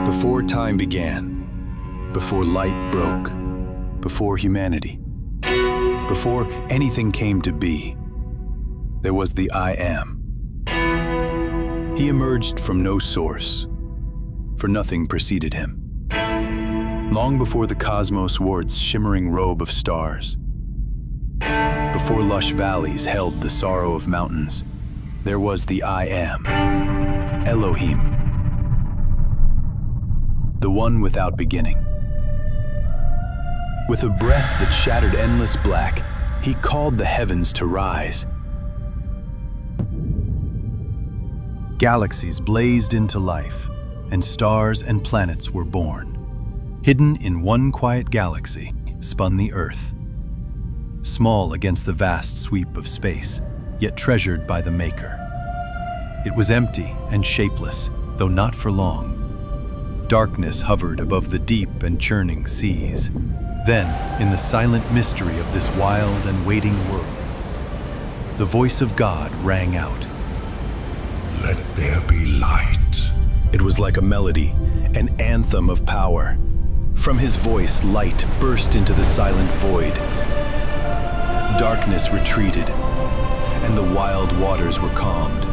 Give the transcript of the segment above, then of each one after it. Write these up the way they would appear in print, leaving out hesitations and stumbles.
Before time began, before light broke, before humanity, before anything came to be, there was the I Am. He emerged from no source, for nothing preceded him. Long before the cosmos wore its shimmering robe of stars, before lush valleys held the sorrow of mountains, there was the I Am, Elohim, the one without beginning. With a breath that shattered endless black, he called the heavens to rise. Galaxies blazed into life, and stars and planets were born. Hidden in one quiet galaxy spun the Earth, small against the vast sweep of space, yet treasured by the Maker. It was empty and shapeless, though not for long. Darkness hovered above the deep and churning seas. Then, in the silent mystery of this wild and waiting world, the voice of God rang out. Let there be light. It was like a melody, an anthem of power. From his voice, light burst into the silent void. Darkness retreated, and the wild waters were calmed.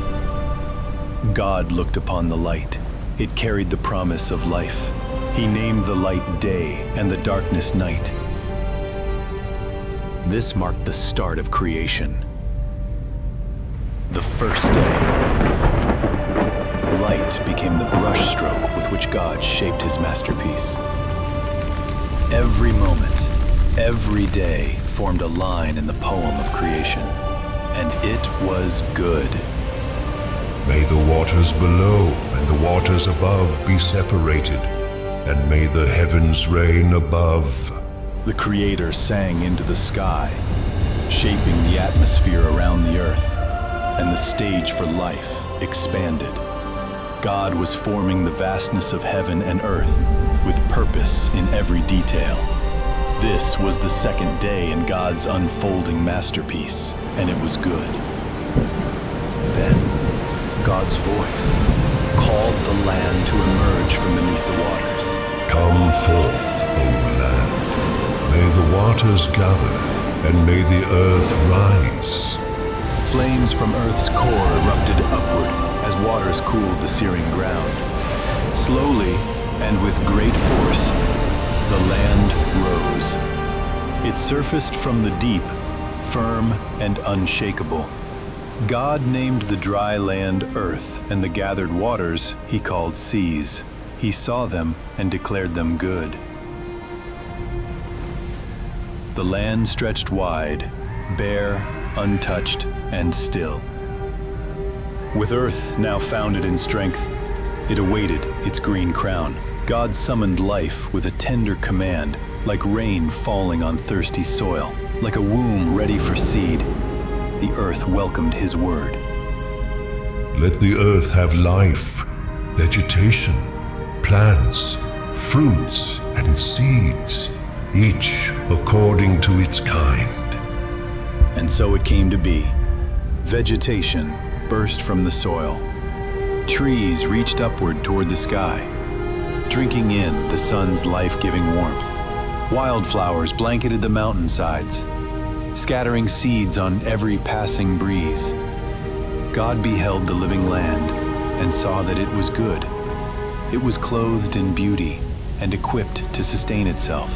God looked upon the light. It carried the promise of life. He named the light day and the darkness night. This marked the start of creation. The first day. Light became the brushstroke with which God shaped his masterpiece. Every moment, every day formed a line in the poem of creation, and it was good. May the waters below and the waters above be separated, and may the heavens reign above. The Creator sang into the sky, shaping the atmosphere around the earth, and the stage for life expanded. God was forming the vastness of heaven and earth with purpose in every detail. This was the second day in God's unfolding masterpiece, and it was good. Then, God's voice called the land to emerge from beneath the waters. Come forth, O land. May the waters gather, and may the earth rise. Flames from Earth's core erupted upward as waters cooled the searing ground. Slowly, and with great force, the land rose. It surfaced from the deep, firm and unshakable. God named the dry land Earth, and the gathered waters he called seas. He saw them and declared them good. The land stretched wide, bare, untouched, and still. With Earth now founded in strength, it awaited its green crown. God summoned life with a tender command, like rain falling on thirsty soil, like a womb ready for seed. The earth welcomed his word. Let the earth have life, vegetation, plants, fruits, and seeds, each according to its kind. And so it came to be. Vegetation burst from the soil. Trees reached upward toward the sky, drinking in the sun's life-giving warmth. Wildflowers blanketed the mountainsides, scattering seeds on every passing breeze. God beheld the living land and saw that it was good. It was clothed in beauty and equipped to sustain itself.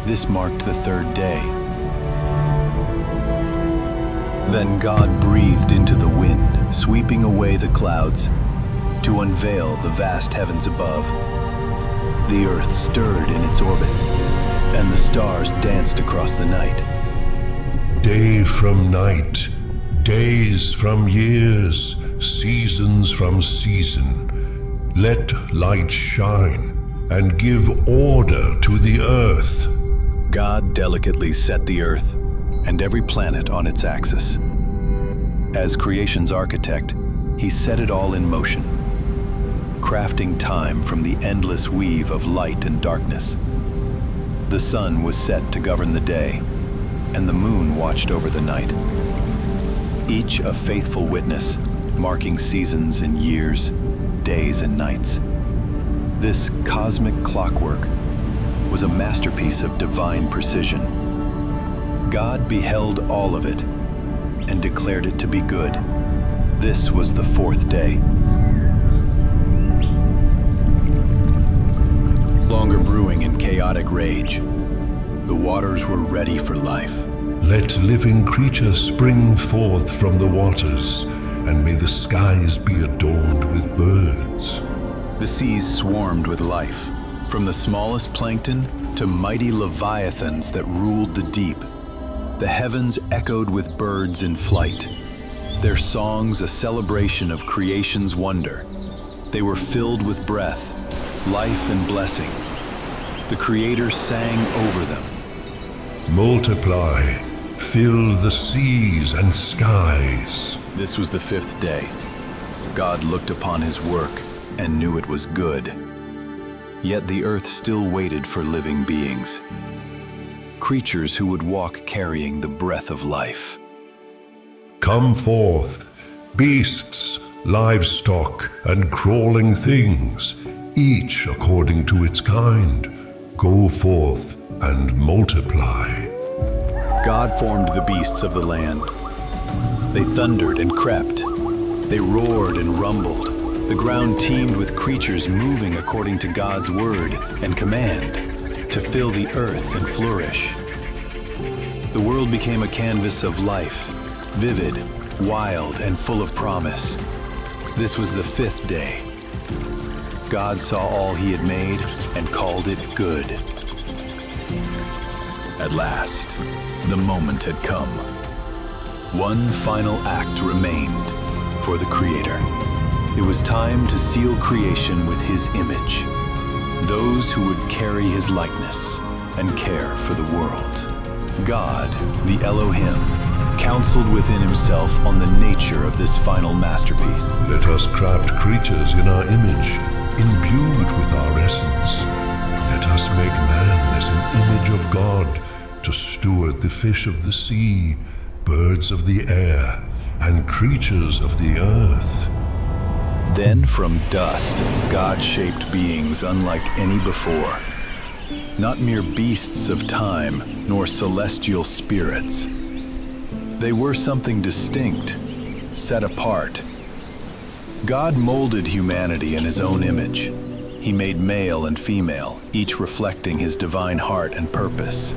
This marked the third day. Then God breathed into the wind, sweeping away the clouds, to unveil the vast heavens above. The earth stirred in its orbit, and the stars danced across the night. Day from night, days from years, seasons from season, let light shine and give order to the earth. God delicately set the earth and every planet on its axis. As creation's architect, he set it all in motion, crafting time from the endless weave of light and darkness. The sun was set to govern the day, and the moon watched over the night. Each a faithful witness, marking seasons and years, days and nights. This cosmic clockwork was a masterpiece of divine precision. God beheld all of it and declared it to be good. This was the fourth day. Longer brewing in chaotic rage, the waters were ready for life. Let living creatures spring forth from the waters, and may the skies be adorned with birds. The seas swarmed with life, from the smallest plankton to mighty leviathans that ruled the deep. The heavens echoed with birds in flight, their songs a celebration of creation's wonder. They were filled with breath, life and blessing. The Creator sang over them. Multiply, fill the seas and skies. This was the fifth day. God looked upon his work and knew it was good. Yet the earth still waited for living beings, creatures who would walk carrying the breath of life. Come forth, beasts, livestock, and crawling things, each according to its kind. Go forth and multiply. God formed the beasts of the land. They thundered and crept. They roared and rumbled. The ground teemed with creatures moving according to God's word and command to fill the earth and flourish. The world became a canvas of life, vivid, wild, and full of promise. This was the fifth day. God saw all he had made and called it good. At last, the moment had come. One final act remained for the Creator. It was time to seal creation with his image, those who would carry his likeness and care for the world. God, the Elohim, counseled within himself on the nature of this final masterpiece. Let us craft creatures in our image, imbued with our essence. Let us make man as an image of God, to steward the fish of the sea, birds of the air, and creatures of the earth. Then from dust, God shaped beings unlike any before. Not mere beasts of time, nor celestial spirits. They were something distinct, set apart. God molded humanity in his own image. He made male and female, each reflecting his divine heart and purpose.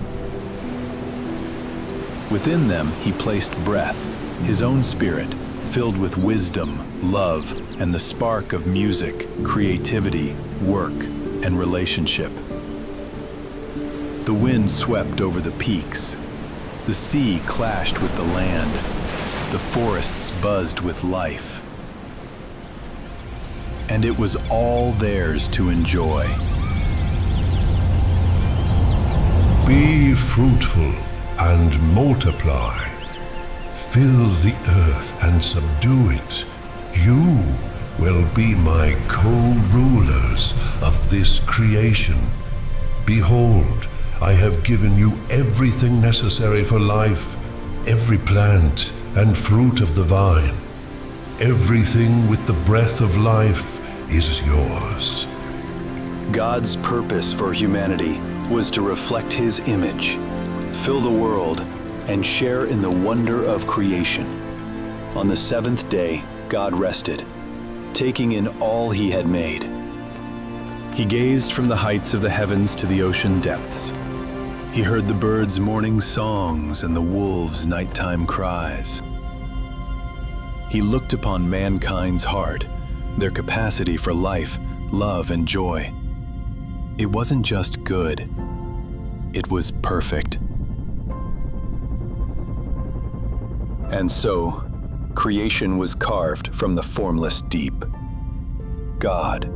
Within them, he placed breath, his own spirit, filled with wisdom, love, and the spark of music, creativity, work, and relationship. The wind swept over the peaks. The sea clashed with the land. The forests buzzed with life. And it was all theirs to enjoy. Be fruitful and multiply. Fill the earth and subdue it. You will be my co-rulers of this creation. Behold, I have given you everything necessary for life, every plant and fruit of the vine. Everything with the breath of life is yours. God's purpose for humanity was to reflect his image, fill the world, and share in the wonder of creation. On the seventh day, God rested, taking in all he had made. He gazed from the heights of the heavens to the ocean depths. He heard the birds' morning songs and the wolves' nighttime cries. He looked upon mankind's heart, their capacity for life, love, and joy. It wasn't just good, it was perfect. And so, creation was carved from the formless deep. God,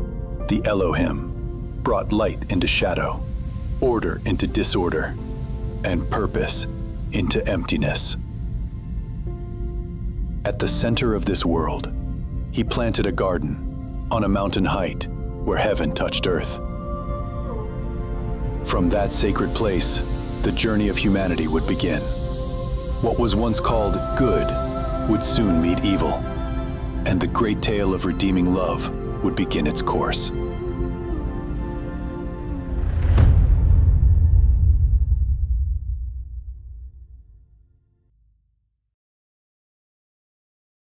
the Elohim, brought light into shadow, order into disorder, and purpose into emptiness. At the center of this world, he planted a garden on a mountain height where heaven touched earth. From that sacred place, the journey of humanity would begin. What was once called good would soon meet evil, and the great tale of redeeming love would begin its course.